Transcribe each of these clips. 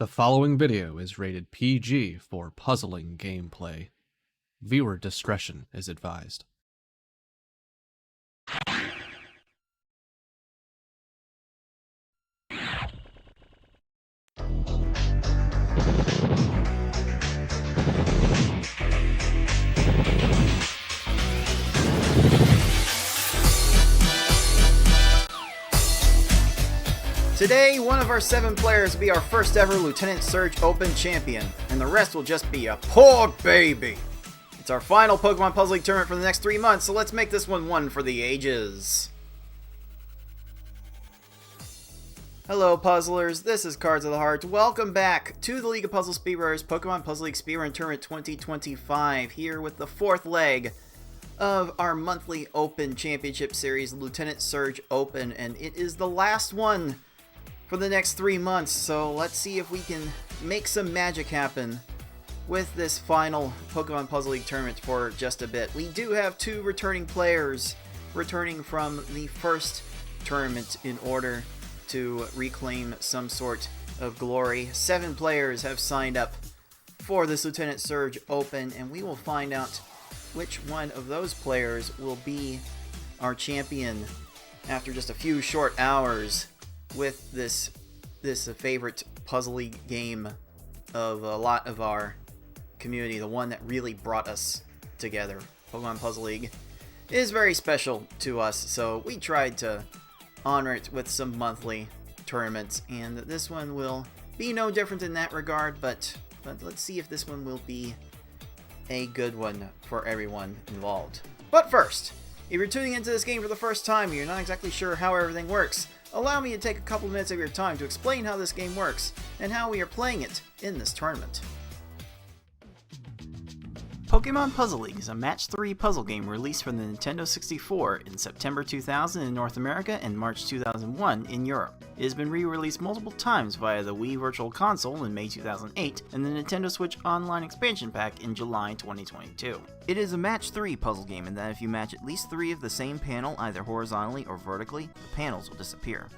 The following video is rated PG for puzzling gameplay. Viewer discretion is advised. Today, one of our 7 players will be our first ever Lieutenant Surge Open champion, and the rest will just be a poor baby. It's our final Pokemon Puzzle League tournament for the next 3 months, so let's make this one for the ages. Hello puzzlers, this is Cards of the Heart. Welcome back to the League of Puzzle Speedrunners Pokemon Puzzle League Speedrun Tournament 2025, here with the 4th leg of our monthly Open Championship Series, Lieutenant Surge Open, and it is the last one for the next 3 months, so let's see if we can make some magic happen with this final Pokemon Puzzle League tournament for just a bit. We do have 2 returning players returning from the first tournament in order to reclaim some sort of glory. 7 players have signed up for this Lieutenant Surge Open, and we will find out which one of those players will be our champion after just a few short hours with this favorite Puzzle League game of a lot of our community, the one that really brought us together. Pokemon Puzzle League is very special to us, so we tried to honor it with some monthly tournaments, and this one will be no different in that regard, but let's see if this one will be a good one for everyone involved. But first, if you're tuning into this game for the first time and you're not exactly sure how everything works, allow me to take a couple minutes of your time to explain how this game works and how we are playing it in this tournament. Pokemon Puzzle League is a Match 3 puzzle game released for the Nintendo 64 in September 2000 in North America and March 2001 in Europe. It has been re-released multiple times via the Wii Virtual Console in May 2008 and the Nintendo Switch Online Expansion Pack in July 2022. It is a Match 3 puzzle game in that if you match at least 3 of the same panel either horizontally or vertically, the panels will disappear.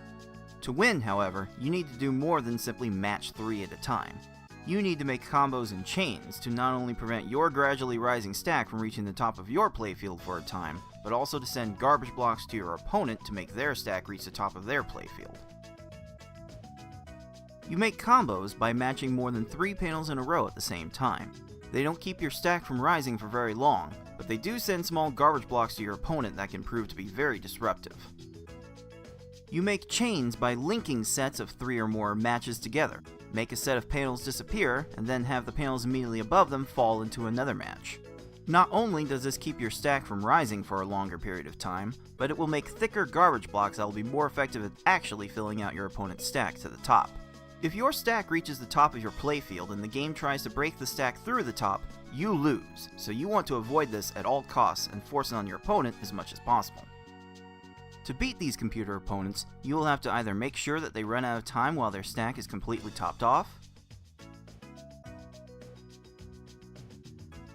To win, however, you need to do more than simply match 3 at a time. You need to make combos and chains to not only prevent your gradually rising stack from reaching the top of your playfield for a time, but also to send garbage blocks to your opponent to make their stack reach the top of their playfield. You make combos by matching more than 3 panels in a row at the same time. They don't keep your stack from rising for very long, but they do send small garbage blocks to your opponent that can prove to be very disruptive. You make chains by linking sets of 3 or more matches together. Make a set of panels disappear, and then have the panels immediately above them fall into another match. Not only does this keep your stack from rising for a longer period of time, but it will make thicker garbage blocks that will be more effective at actually filling out your opponent's stack to the top. If your stack reaches the top of your playfield and the game tries to break the stack through the top, you lose, so you want to avoid this at all costs and force it on your opponent as much as possible. To beat these computer opponents, you will have to either make sure that they run out of time while their stack is completely topped off,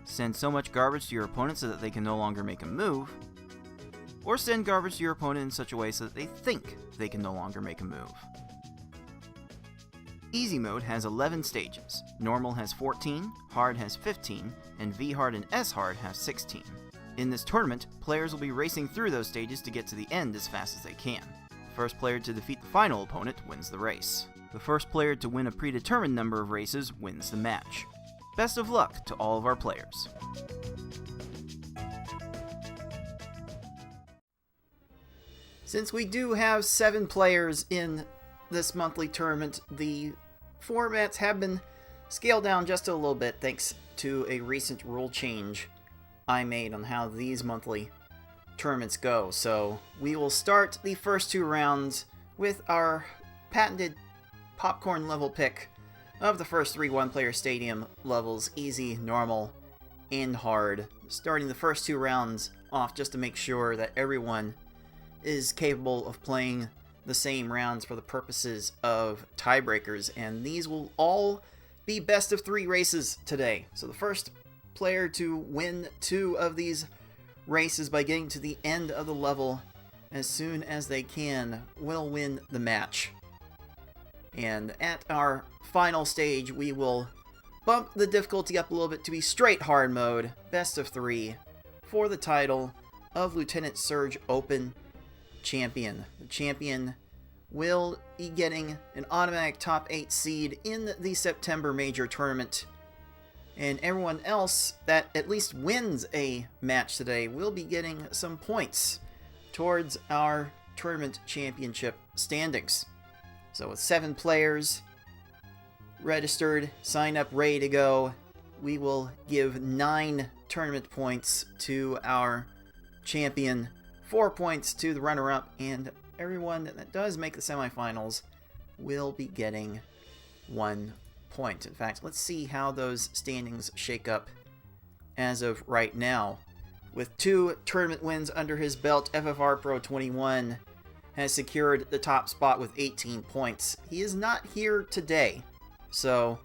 send so much garbage to your opponent so that they can no longer make a move, or send garbage to your opponent in such a way so that they think they can no longer make a move. Easy mode has 11 stages, normal has 14, hard has 15, and V-hard and S-hard have 16. In this tournament, players will be racing through those stages to get to the end as fast as they can. The first player to defeat the final opponent wins the race. The first player to win a predetermined number of races wins the match. Best of luck to all of our players. Since we do have 7 players in this monthly tournament, the formats have been scaled down just a little bit thanks to a recent rule change I made on how these monthly tournaments go. So we will start the first 2 rounds with our patented popcorn level pick of the first 3 one-player stadium levels, easy, normal, and hard. Starting the first 2 rounds off just to make sure that everyone is capable of playing the same rounds for the purposes of tiebreakers, and these will all be best of 3 races today. So the first player to win 2 of these races by getting to the end of the level as soon as they can will win the match. And at our final stage, we will bump the difficulty up a little bit to be straight hard mode, best of 3, for the title of Lieutenant Surge Open Champion. The champion will be getting an automatic top 8 seed in the September major tournament. And everyone else that at least wins a match today will be getting some points towards our tournament championship standings. So with 7 players registered, signed up, ready to go, we will give 9 tournament points to our champion, 4 points to the runner-up, and everyone that does make the semifinals will be getting 1 point. In fact, let's see how those standings shake up as of right now. With 2 tournament wins under his belt, FFR Pro 21 has secured the top spot with 18 points. He is not here today, so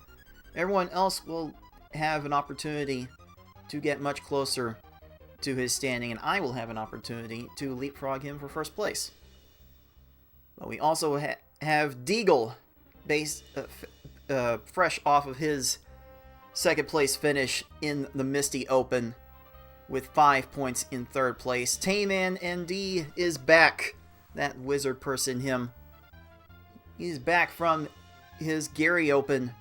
everyone else will have an opportunity to get much closer to his standing, and I will have an opportunity to leapfrog him for first place. But we also have Deagle, fresh off of his second place finish in the Misty Open, with 5 points in third place. Tayman ND is back. That wizard person, him. He's back from his Gary Open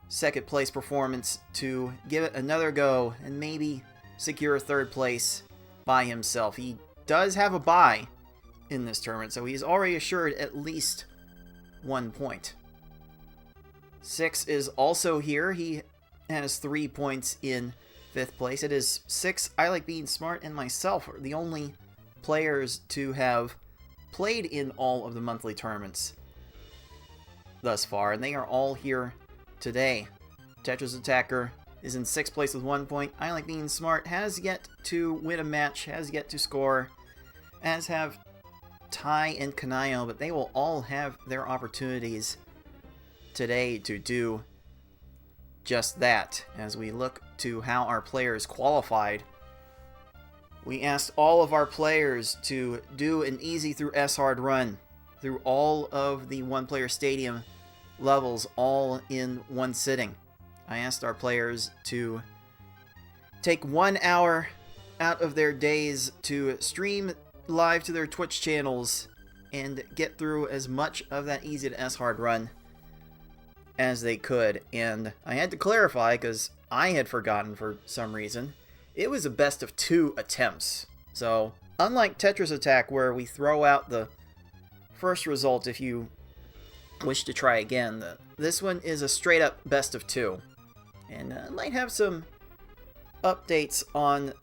second place performance to give it another go and maybe secure third place by himself. He does have a bye in this tournament, so he's already assured at least 1 point. 6 is also here. He has 3 points in 5th place. It is 6, I Like Being Smart, and myself are the only players to have played in all of the monthly tournaments thus far, and they are all here today. Tetris Attacker is in 6th place with 1 point. I Like Being Smart has yet to win a match, has yet to score, as have Ty and Kynayo, but they will all have their opportunities today to do just that. As we look to how our players qualified, we asked all of our players to do an easy through S-hard run through all of the one-player stadium levels, all in one sitting. I asked our players to take 1 hour out of their days to stream live to their Twitch channels and get through as much of that easy to S-hard run as they could. And I had to clarify, because I had forgotten for some reason, it was a best of 2 attempts. So, unlike Tetris Attack, where we throw out the first result if you wish to try again, this one is a straight up best of 2. And I might have some updates on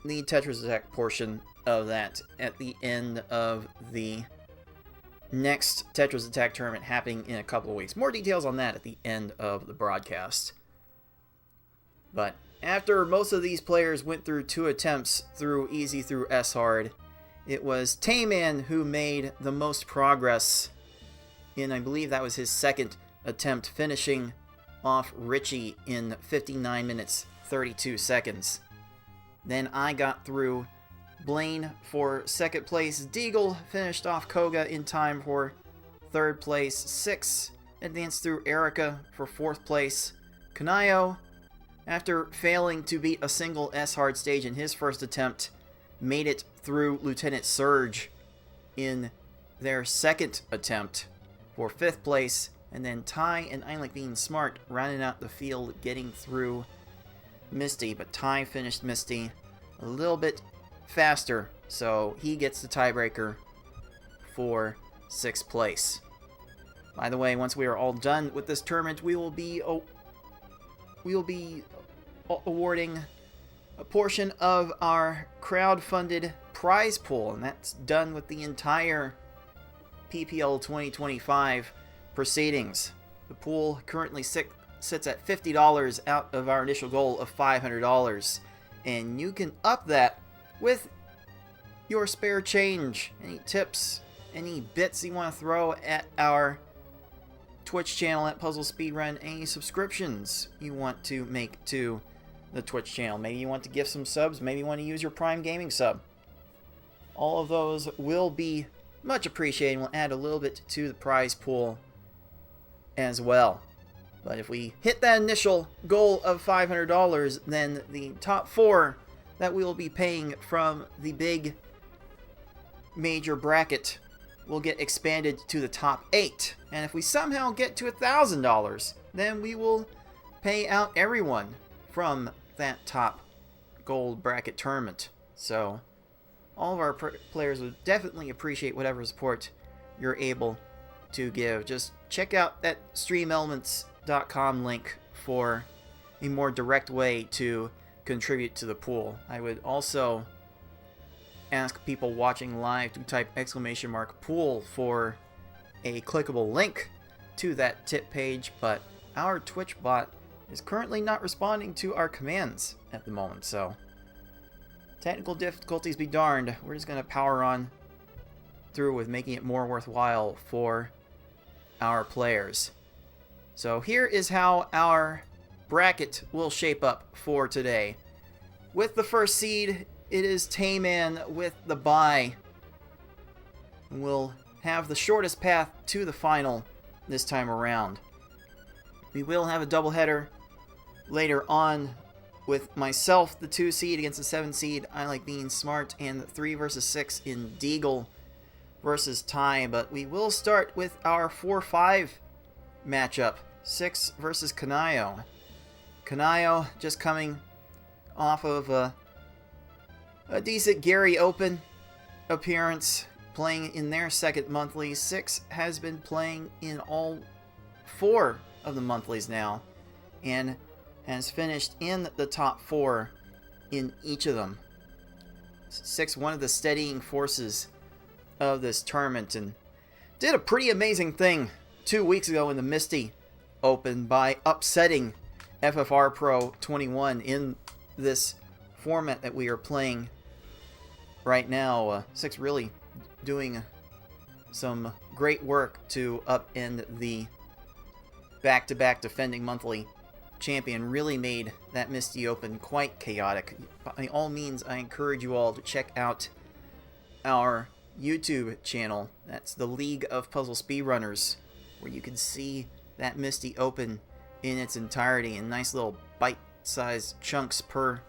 the Tetris Attack portion of that at the end of the next Tetris Attack tournament happening in a couple of weeks. More details on that at the end of the broadcast. But after most of these players went through 2 attempts through easy through S-hard, it was Tayman who made the most progress in, I believe that was his second attempt, finishing off Richie in 59 minutes 32 seconds. Then I got through Blaine for second place. Deagle finished off Koga in time for third place. 6 advanced through Erica for 4th place. Kynayo, after failing to beat a single S-hard stage in his first attempt, made it through Lieutenant Surge in their second attempt for 5th place. And then Ty and I Like Being Smart rounding out the field, getting through Misty. But Ty finished Misty a little bit faster, so he gets the tiebreaker for 6th place. By the way, once we are all done with this tournament, we will be awarding a portion of our crowd-funded prize pool, and that's done with the entire PPL 2025 proceedings. The pool currently sits at $50 out of our initial goal of $500, and you can up that with your spare change, any tips, any bits you want to throw at our Twitch channel at Puzzle Speedrun, any subscriptions you want to make to the Twitch channel. Maybe you want to gift some subs, maybe you want to use your Prime Gaming sub. All of those will be much appreciated and will add a little bit to the prize pool as well. But if we hit that initial goal of $500, then the top 4 that we will be paying from the big major bracket will get expanded to the top 8. And if we somehow get to $1,000, then we will pay out everyone from that top gold bracket tournament. So all of our players would definitely appreciate whatever support you're able to give. Just check out that streamelements.com link for a more direct way to contribute to the pool. I would also ask people watching live to type !pool for a clickable link to that tip page, but our Twitch bot is currently not responding to our commands at the moment, so technical difficulties be darned. We're just going to power on through with making it more worthwhile for our players. So here is how our bracket will shape up for today. With the first seed, it is Tayman with the bye. We'll have the shortest path to the final this time around. We will have a doubleheader later on with myself, the 2 seed, against the 7 seed. I Like Being Smart, and the 3 versus 6 in Deagle versus Ty. But we will start with our 4-5 matchup. 6 versus Kynayo. Kynayo just coming off of a decent Gary Open appearance, playing in their second monthly. 6 has been playing in all 4 of the monthlies now, and has finished in the top 4 in each of them. 6, one of the steadying forces of this tournament, and did a pretty amazing thing 2 weeks ago in the Misty Open by upsetting FFR Pro 21 in this format that we are playing right now. 6 really doing some great work to upend the back-to-back defending monthly champion. Really made that Misty Open quite chaotic. By all means, I encourage you all to check out our YouTube channel. That's the League of Puzzle Speedrunners, where you can see that Misty Open in its entirety in nice little bite-sized chunks per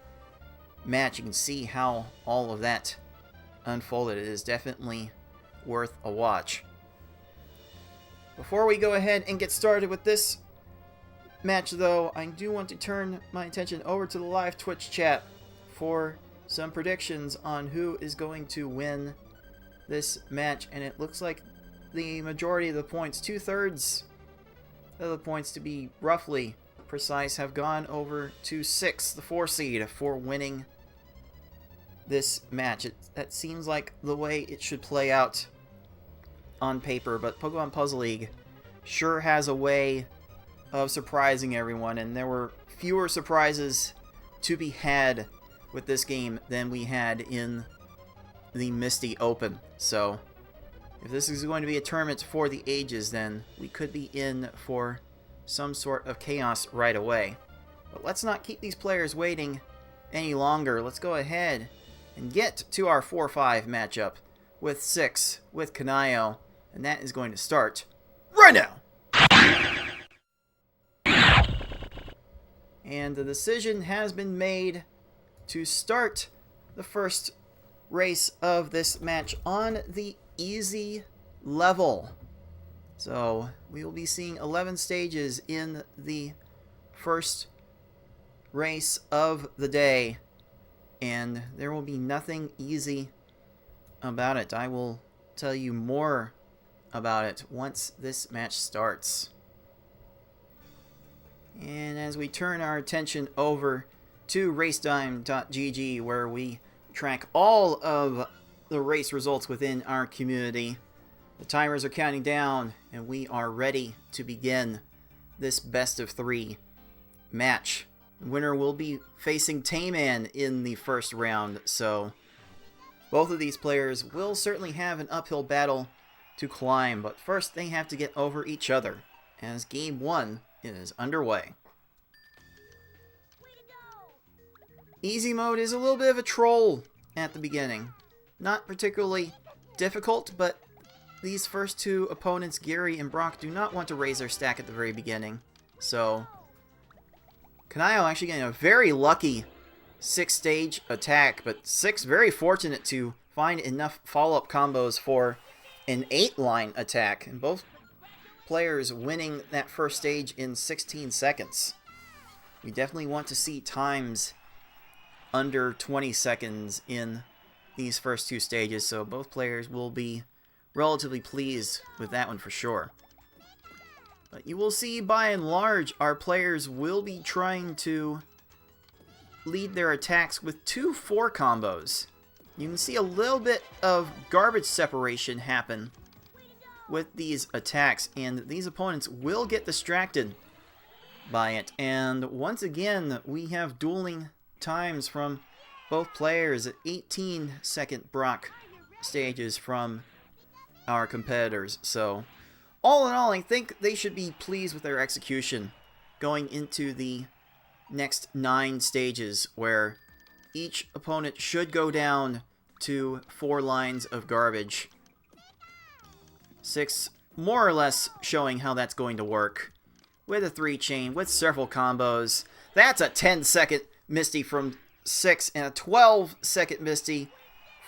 match. You can see how all of that unfolded. It is definitely worth a watch. Before we go ahead and get started with this match, though, I do want to turn my attention over to the live Twitch chat for some predictions on who is going to win this match. And it looks like the majority of the points, 2/3 of the points to be roughly precise, have gone over to 6, the 4 seed, for winning this match. That seems like the way it should play out on paper, but Pokemon Puzzle League sure has a way of surprising everyone, and there were fewer surprises to be had with this game than we had in the Misty Open. So if this is going to be a tournament for the ages, then we could be in for some sort of chaos right away. But let's not keep these players waiting any longer. Let's go ahead and get to our 4-5 matchup with 6 with Kynayo, and that is going to start right now. And the decision has been made to start the first race of this match on the easy level. So we will be seeing 11 stages in the first race of the day, and there will be nothing easy about it. I will tell you more about it once this match starts. And as we turn our attention over to racetime.gg, where we track all of the race results within our community, the timers are counting down, and we are ready to begin this best of 3 match. The winner will be facing Tayman in the first round, so both of these players will certainly have an uphill battle to climb, but first they have to get over each other, as Game 1 is underway. Easy mode is a little bit of a troll at the beginning. Not particularly difficult, but these first two opponents, Gary and Brock, do not want to raise their stack at the very beginning. So, Kynayo actually getting a very lucky 6-stage attack, but 6 very fortunate to find enough follow-up combos for an 8-line attack, and both players winning that first stage in 16 seconds. We definitely want to see times under 20 seconds in these first two stages, so both players will be relatively pleased with that one for sure. But you will see, by and large, our players will be trying to lead their attacks with 2 4 combos. You can see a little bit of garbage separation happen with these attacks, and these opponents will get distracted by it. And once again, we have dueling times from both players at 18-second Brock stages from our competitors. So, all in all, I think they should be pleased with their execution going into the next 9 stages, where each opponent should go down to 4 lines of garbage. 6 more or less showing how that's going to work. With a 3-chain, with several combos. That's a 10-second Misty from 6 and a 12-second Misty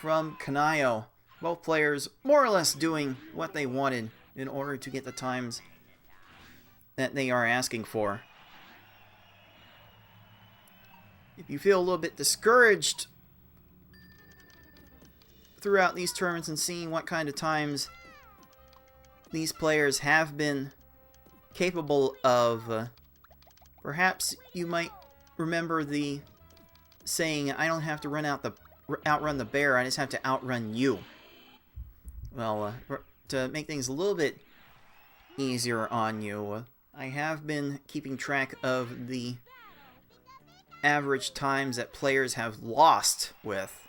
from Kynayo. Both players more or less doing what they wanted in order to get the times that they are asking for. If you feel a little bit discouraged throughout these tournaments and seeing what kind of times these players have been capable of, perhaps you might remember the saying, I don't have to outrun the bear, I just have to outrun you. Well, to make things a little bit easier on you, I have been keeping track of the average times that players have lost with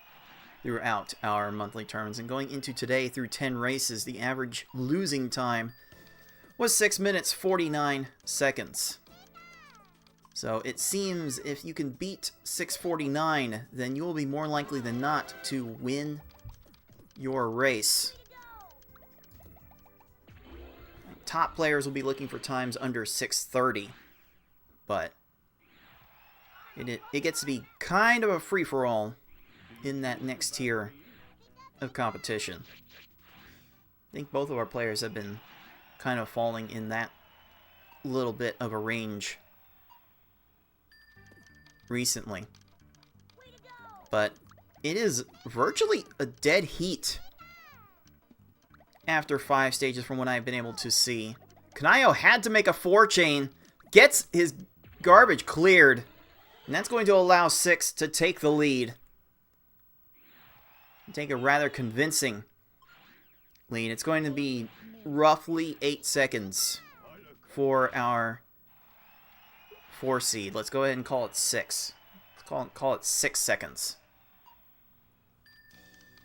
throughout our monthly tournaments, and going into today through 10 races, the average losing time was 6 minutes 49 seconds. So it seems if you can beat 6:49, then you will be more likely than not to win your race. Top players will be looking for times under 6:30, but it gets to be kind of a free-for-all in that next tier of competition. I think both of our players have been kind of falling in that little bit of a range recently. But it is virtually a dead heat after 5 stages from what I've been able to see. Kynayo had to make a 4-chain, gets his garbage cleared, and that's going to allow 6 to take the lead. Take a rather convincing lead. It's going to be roughly 8 seconds for our 4 seed. Let's go ahead and call it 6. Let's call it 6 seconds.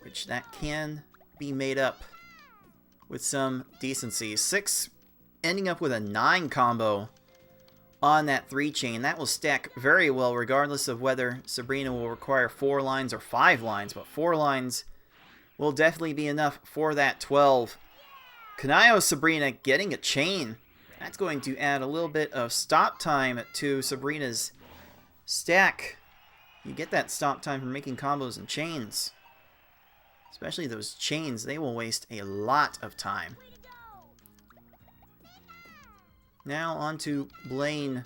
Which that can be made up with some decency. 6 ending up with a 9 combo on that 3-chain. That will stack very well regardless of whether Sabrina will require 4 lines or 5 lines, but 4 lines will definitely be enough for that 12. Kynayo Sabrina getting a chain. That's going to add a little bit of stop time to Sabrina's stack. You get that stop time from making combos and chains. Especially those chains, they will waste a lot of time. Now on to Blaine.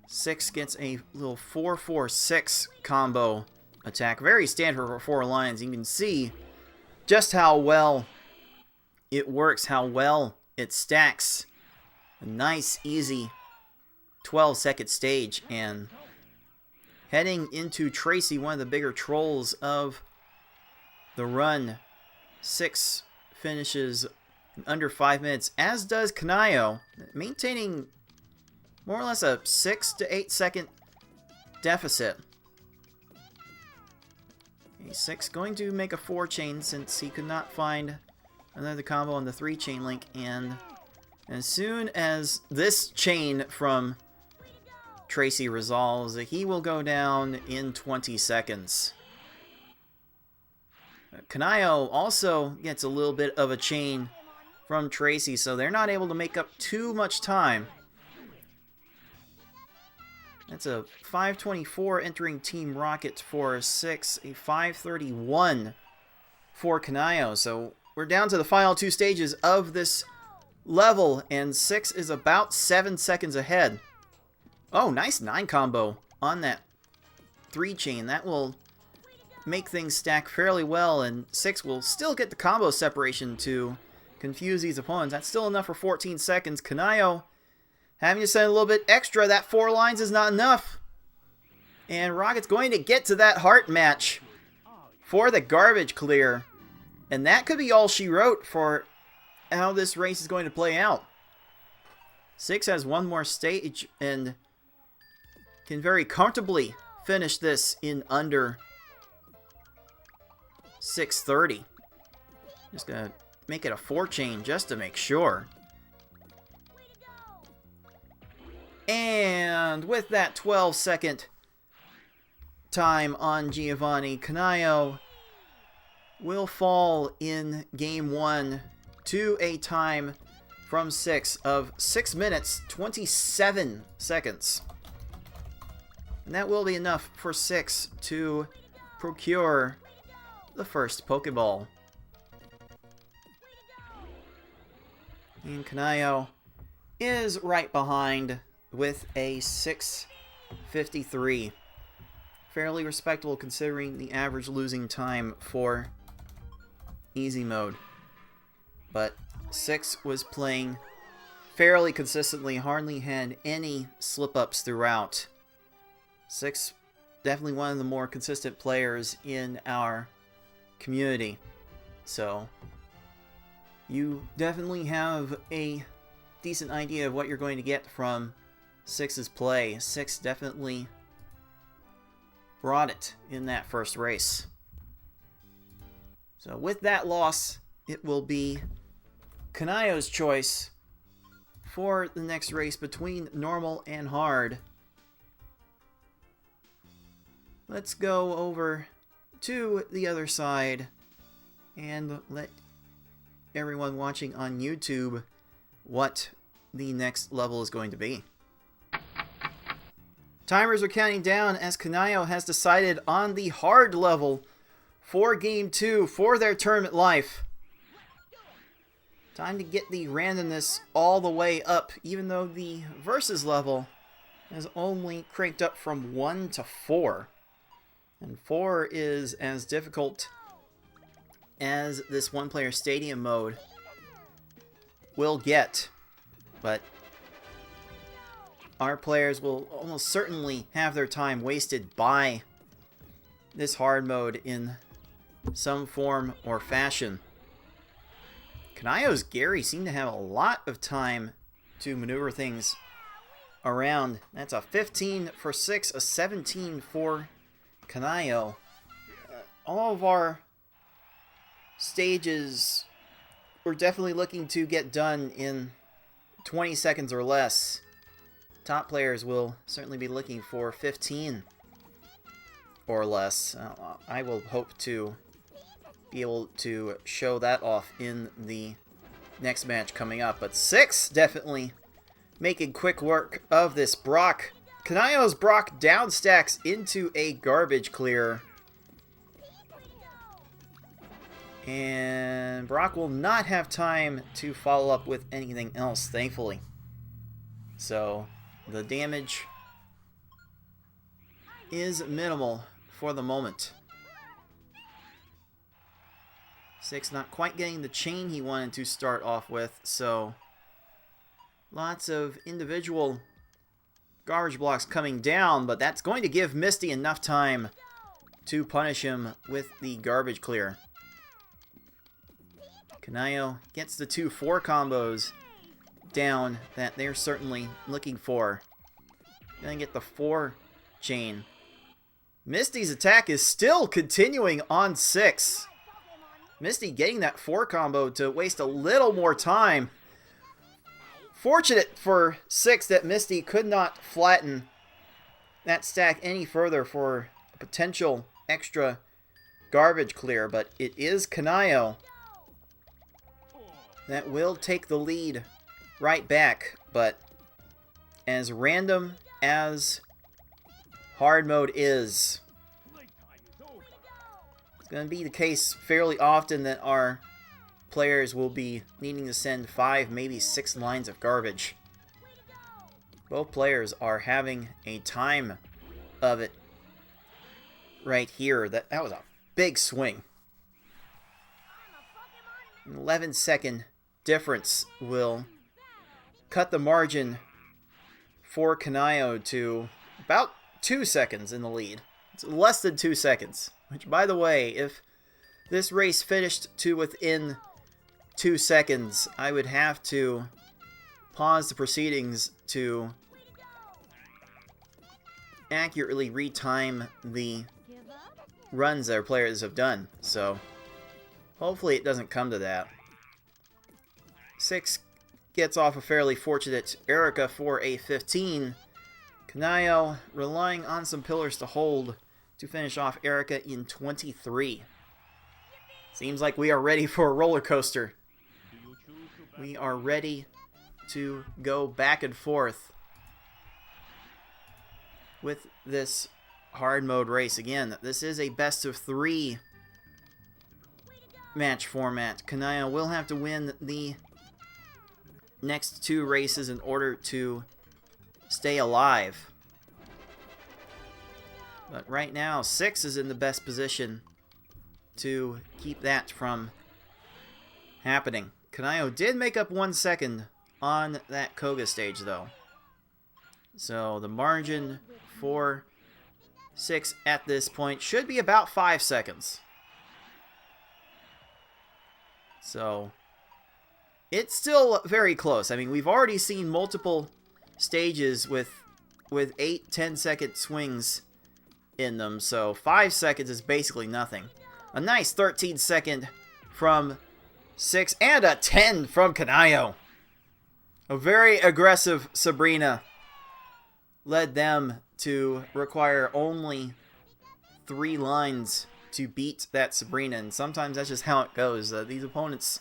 6 gets a little 4-4-6 combo attack. Very standard for 4 lines. You can see just how well it works, how well it stacks. A nice, easy 12-second stage. And heading into Tracy, one of the bigger trolls of the run. 6 finishes in under 5 minutes, as does Kynayo, maintaining more or less a 6 to 8 second deficit. A6 going to make a 4-chain since he could not find another combo on the 3-chain link, and as soon as this chain from Tracy resolves, he will go down in 20 seconds. Kynayo also gets a little bit of a chain from Tracy, so they're not able to make up too much time. That's a 5:24 entering Team Rocket for 6, a 5:31 for Kynayo. So we're down to the final 2 stages of this level, and 6 is about 7 seconds ahead. Oh, nice 9 combo on that 3 chain. That will make things stack fairly well, and 6 will still get the combo separation to confuse these opponents. That's still enough for 14 seconds. Kynayo having to send a little bit extra. That 4 lines is not enough. And Rocket's going to get to that heart match for the garbage clear. And that could be all she wrote for how this race is going to play out. 6 has one more stage and can very comfortably finish this in under 6:30. Just gonna make it a 4 chain just to make sure. And with that 12-second time on Giovanni, Kynayo will fall in game 1 to a time from 6 of 6 minutes 27 seconds. And that will be enough for 6 to procure the first Pokeball. And Kynayo is right behind with a 6:53. Fairly respectable considering the average losing time for easy mode. But 6 was playing fairly consistently, hardly had any slip-ups throughout. 6, definitely one of the more consistent players in our community. So you definitely have a decent idea of what you're going to get from 6's play. 6 definitely brought it in that first race. So with that loss, it will be Kynayo's choice for the next race between normal and hard. Let's go over to the other side and let everyone watching on YouTube what the next level is going to be. Timers are counting down as Kynayo has decided on the hard level for game 2 for their tournament life. Time to get the randomness all the way up, even though the versus level has only cranked up from 1 to 4. And 4 is as difficult as this one-player stadium mode will get. But our players will almost certainly have their time wasted by this hard mode in some form or fashion. Kynayo's Gary seemed to have a lot of time to maneuver things around. That's a 15 for 6, a 17 for Kynayo. All of our stages we're definitely looking to get done in 20 seconds or less. Top players will certainly be looking for 15 or less. I will hope to be able to show that off in the next match coming up. But 6 definitely making quick work of this Brock. Kynayo's Brock down stacks into a garbage clear. And Brock will not have time to follow up with anything else, thankfully. So the damage is minimal for the moment. 6 not quite getting the chain he wanted to start off with, so lots of individual garbage blocks coming down, but that's going to give Misty enough time to punish him with the garbage clear. Kynayo gets the 2-4 combos down that they're certainly looking for. Gonna get the 4 chain. Misty's attack is still continuing on 6. Misty getting that 4 combo to waste a little more time. Fortunate for 6 that Misty could not flatten that stack any further for a potential extra garbage clear, but it is Kynayo that will take the lead right back. But as random as hard mode is, it's going to be the case fairly often that our players will be needing to send 5, maybe 6 lines of garbage. Both players are having a time of it right here. That was a big swing. An 11-second difference will cut the margin for Kynayo to about 2 seconds in the lead. It's less than 2 seconds. Which, by the way, if this race finished to within 2 seconds, I would have to pause the proceedings to accurately retime the runs that our players have done. So, hopefully it doesn't come to that. 6 gets off a fairly fortunate Erica for a 15. Kynayo relying on some pillars to hold to finish off Erica in 23. Seems like we are ready for a roller coaster. We are ready to go back and forth with this hard mode race. Again, this is a best of 3 match format. Kynayo will have to win the next 2 races in order to stay alive. But right now, 6 is in the best position to keep that from happening. Kynayo did make up 1 second on that Koga stage, though. So the margin for 6 at this point should be about 5 seconds. So it's still very close. I mean, we've already seen multiple stages with 8-10 second swings in them, so 5 seconds is basically nothing. A nice 13-second from 6 and a 10 from Kynayo. A very aggressive Sabrina led them to require only 3 lines to beat that Sabrina, and sometimes that's just how it goes. These opponents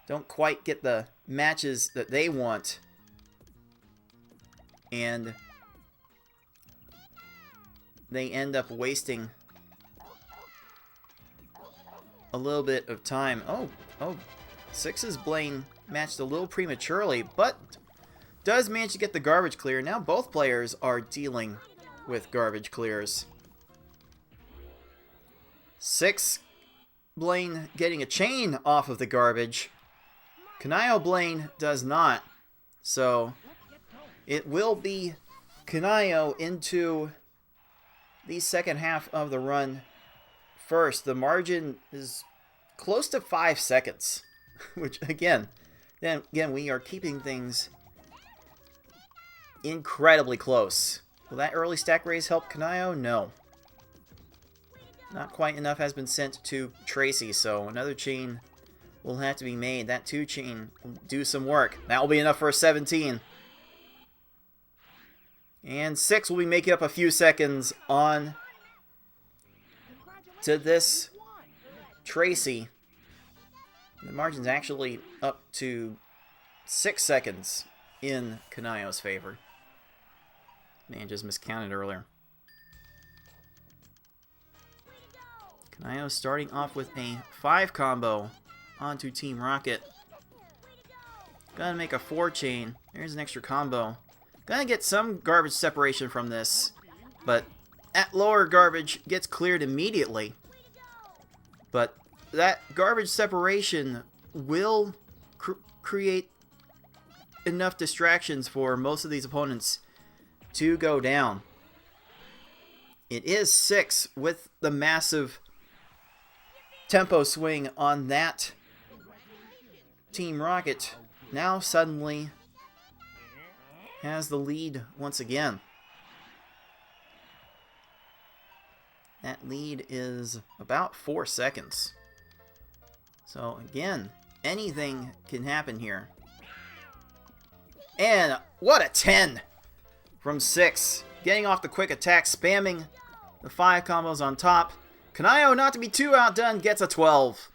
don't quite get the matches that they want, and they end up wasting a little bit of time. Oh, 6's Blaine matched a little prematurely, but does manage to get the garbage clear. Now both players are dealing with garbage clears. 6 Blaine getting a chain off of the garbage. Kynayo Blaine does not. So it will be Kynayo into the second half of the run first. The margin is close to 5 seconds, which again, we are keeping things incredibly close. Will that early stack raise help Kynayo? No. Not quite enough has been sent to Tracy, so another chain will have to be made. That 2 chain will do some work. That will be enough for a 17. And 6 will be making up a few seconds on to this Tracy. The margin's actually up to 6 seconds in Kynayo's favor. Man, just miscounted earlier. Kynayo starting off with a 5 combo onto Team Rocket. Gonna make a 4 chain. There's an extra combo. Gonna get some garbage separation from this, but that lower garbage gets cleared immediately. But that garbage separation will create enough distractions for most of these opponents to go down. It is 6 with the massive tempo swing on that Team Rocket. Now suddenly has the lead once again. That lead is about 4 seconds. So again, anything can happen here. And what a 10 from 6. Getting off the quick attack, spamming the 5 combos on top. Kynayo, not to be too outdone, gets a 12.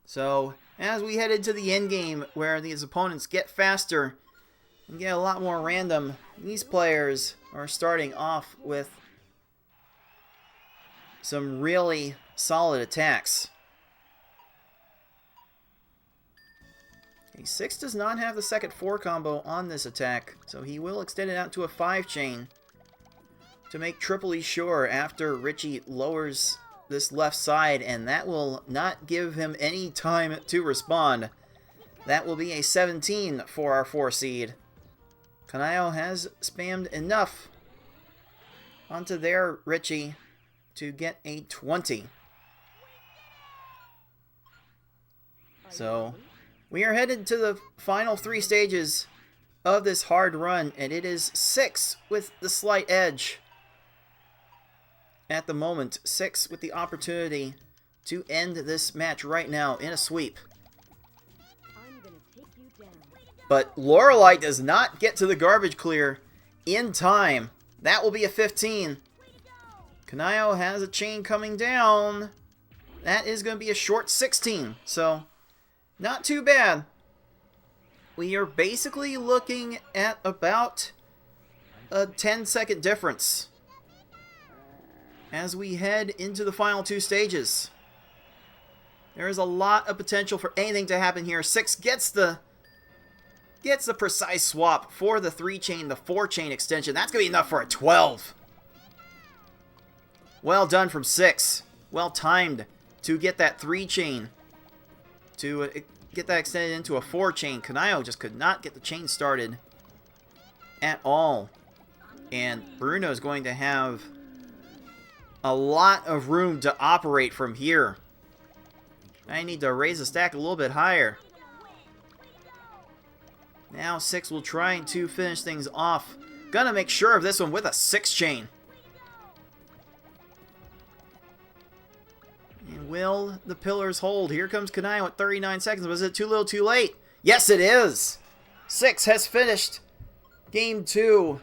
So, as we head into the end game, where these opponents get faster and get a lot more random, these players are starting off with some really solid attacks. Okay, 6 does not have the second 4 combo on this attack, so he will extend it out to a 5 chain to make triply sure after Richie lowers this left side, and that will not give him any time to respond. That will be a 17 for our 4 seed. Kynayo has spammed enough onto their Richie to get a 20. So we are headed to the final 3 stages of this hard run, and it is 6 with the slight edge at the moment. 6 with the opportunity to end this match right now in a sweep. But Lorelei does not get to the garbage clear in time. That will be a 15. Kynayo has a chain coming down. That is going to be a short 16. So, not too bad. We are basically looking at about a 10-second difference as we head into the final 2 stages. There is a lot of potential for anything to happen here. 6 gets the precise swap for the 3 chain, the 4 chain extension. That's going to be enough for a 12. Well done from 6. Well timed to get that 3 chain, to get that extended into a 4 chain. Kynayo just could not get the chain started at all. And Bruno's going to have a lot of room to operate from here. I need to raise the stack a little bit higher. Now 6 will try to finish things off. Gonna make sure of this one with a 6 chain. And will the pillars hold? Here comes Kynayo at 39 seconds. Was it too little too late? Yes, it is! 6 has finished game 2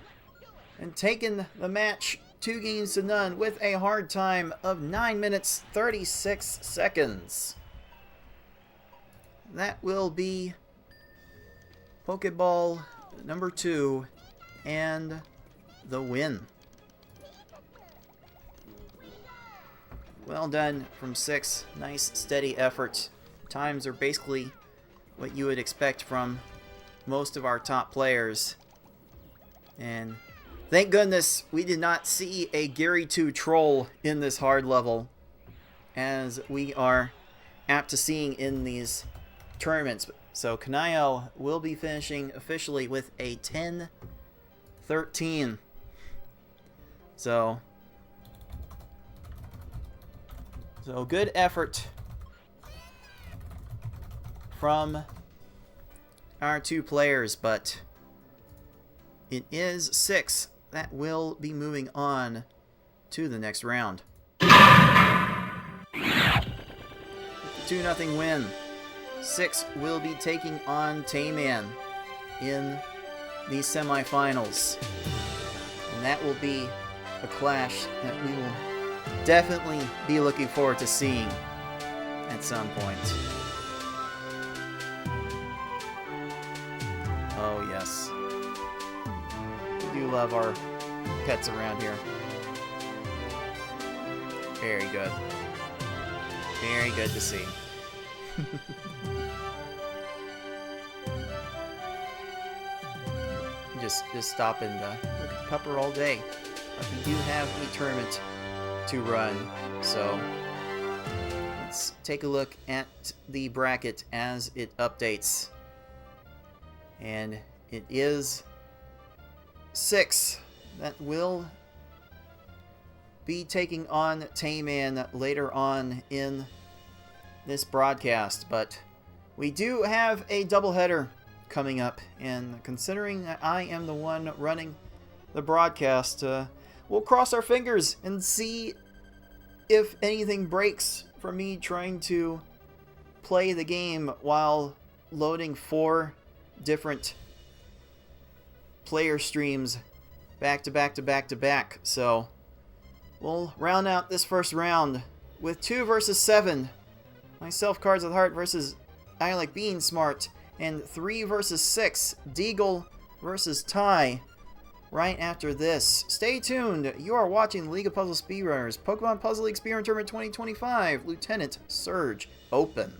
and taken the match 2 games to none with a hard time of 9 minutes 36 seconds. That will be Pokeball number 2 and the win. Well done from 6. Nice steady effort. Times are basically what you would expect from most of our top players. And thank goodness we did not see a Gary 2 troll in this hard level, as we are apt to seeing in these tournaments. So Kynayo will be finishing officially with a 10-13. So good effort from our 2 players, but it is 6 that will be moving on to the next round. 2-0 win. 6 will be taking on Tayman in the semifinals. And that will be a clash that we will definitely be looking forward to seeing at some point. Oh yes. We do love our pets around here. Very good. Very good to see. Just stop and look at the pupper all day. But we do have a tournament to run, so let's take a look at the bracket as it updates. And it is 6 that will be taking on Tayman later on in this broadcast, but we do have a doubleheader coming up, and considering that I am the one running the broadcast, we'll cross our fingers and see if anything breaks from me trying to play the game while loading 4 different player streams back to back to back to back. So We'll round out this first round with 2 versus 7. Myself, Cards of the Heart versus I Like Being Smart. And 3 versus 6. Deagle versus Ty. Right after this. Stay tuned. You are watching League of Puzzle Speedrunners, Pokemon Puzzle League Speedrun Tournament 2025. Lieutenant Surge open.